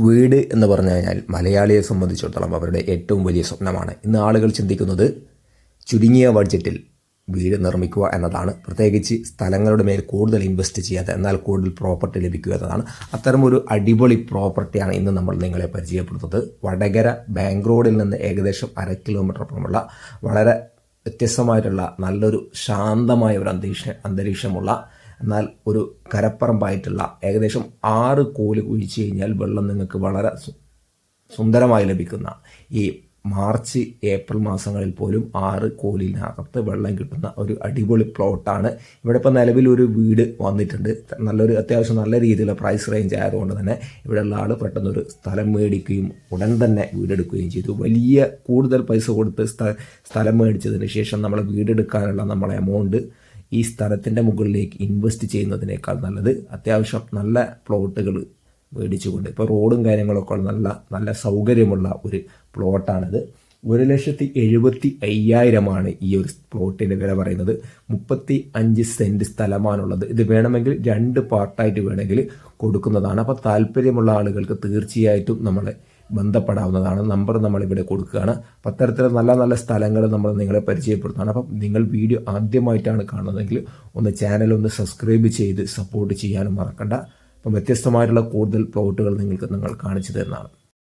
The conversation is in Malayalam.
വീട് എന്ന് പറഞ്ഞു കഴിഞ്ഞാൽ മലയാളിയെ സംബന്ധിച്ചിടത്തോളം അവരുടെ ഏറ്റവും വലിയ സ്വപ്നമാണ്. ഇന്ന് ആളുകൾ ചിന്തിക്കുന്നത് ചുരുങ്ങിയ ബഡ്ജറ്റിൽ വീട് നിർമ്മിക്കുക എന്നതാണ്. പ്രത്യേകിച്ച് സ്ഥലങ്ങളുടെ മേൽ കൂടുതൽ ഇൻവെസ്റ്റ് ചെയ്യാതെ എന്നാൽ കൂടുതൽ പ്രോപ്പർട്ടി ലഭിക്കുക എന്നതാണ്. അത്തരമൊരു അടിപൊളി പ്രോപ്പർട്ടിയാണ് ഇന്ന് നമ്മൾ നിങ്ങളെ പരിചയപ്പെടുത്തുന്നത്. വടകര ബാങ്ക് റോഡിൽ നിന്ന് ഏകദേശം 1/2 കിലോമീറ്റർ അപ്പുറമുള്ള വളരെ വ്യത്യസ്തമായിട്ടുള്ള നല്ലൊരു ശാന്തമായ ഒരു അന്തരീക്ഷമുള്ള എന്നാൽ ഒരു കരപ്പറമ്പായിട്ടുള്ള ഏകദേശം 6 കോല് കുഴിച്ച് കഴിഞ്ഞാൽ വെള്ളം നിങ്ങൾക്ക് വളരെ സുന്ദരമായി ലഭിക്കുന്ന ഈ മാർച്ച് ഏപ്രിൽ മാസങ്ങളിൽ പോലും 6 കോലിനകത്ത് വെള്ളം കിട്ടുന്ന ഒരു അടിപൊളി പ്ലോട്ടാണ്. ഇവിടെ ഇപ്പോൾ നിലവിലൊരു വീട് വന്നിട്ടുണ്ട്. നല്ലൊരു അത്യാവശ്യം നല്ല രീതിയിലുള്ള പ്രൈസ് റേഞ്ച് ആയതുകൊണ്ട് തന്നെ ഇവിടെയുള്ള ആൾ പെട്ടെന്നൊരു സ്ഥലം മേടിക്കുകയും ഉടൻ തന്നെ വീടെടുക്കുകയും ചെയ്തു. വലിയ കൂടുതൽ പൈസ കൊടുത്ത് സ്ഥലം മേടിച്ചതിന് ശേഷം നമ്മൾ വീടെടുക്കാനുള്ള നമ്മളെ എമൗണ്ട് ഈ സ്ഥലത്തിൻ്റെ മുകളിലേക്ക് ഇൻവെസ്റ്റ് ചെയ്യുന്നതിനേക്കാൾ നല്ലത് അത്യാവശ്യം നല്ല പ്ലോട്ടുകൾ മേടിച്ചുകൊണ്ട് ഇപ്പോൾ റോഡും കാര്യങ്ങളൊക്കെ നല്ല സൗകര്യമുള്ള ഒരു പ്ലോട്ടാണിത്. 1,75,000 ഈ ഒരു പ്ലോട്ടിൻ്റെ വില പറയുന്നത്. 35 സെൻറ്റ് സ്ഥലമാണുള്ളത്. ഇത് വേണമെങ്കിൽ 2 പാർട്ടായിട്ട് വേണമെങ്കിൽ കൊടുക്കുന്നതാണ്. അപ്പോൾ താല്പര്യമുള്ള ആളുകൾക്ക് തീർച്ചയായിട്ടും നമ്മളെ ബന്ധപ്പെടാവുന്നതാണ്. നമ്പർ നമ്മളിവിടെ കൊടുക്കുകയാണ്. അപ്പോൾ അത്തരത്തിലുള്ള നല്ല നല്ല സ്ഥലങ്ങൾ നമ്മൾ നിങ്ങളെ പരിചയപ്പെടുത്തുകയാണ്. അപ്പം നിങ്ങൾ വീഡിയോ ആദ്യമായിട്ടാണ് കാണുന്നതെങ്കിൽ ചാനൽ സബ്സ്ക്രൈബ് ചെയ്ത് സപ്പോർട്ട് ചെയ്യാനും മറക്കണ്ട. അപ്പം വ്യത്യസ്തമായിട്ടുള്ള കൂടുതൽ പ്ലോട്ടുകൾ നിങ്ങൾ കാണിച്ചു തരുന്നതാണ്.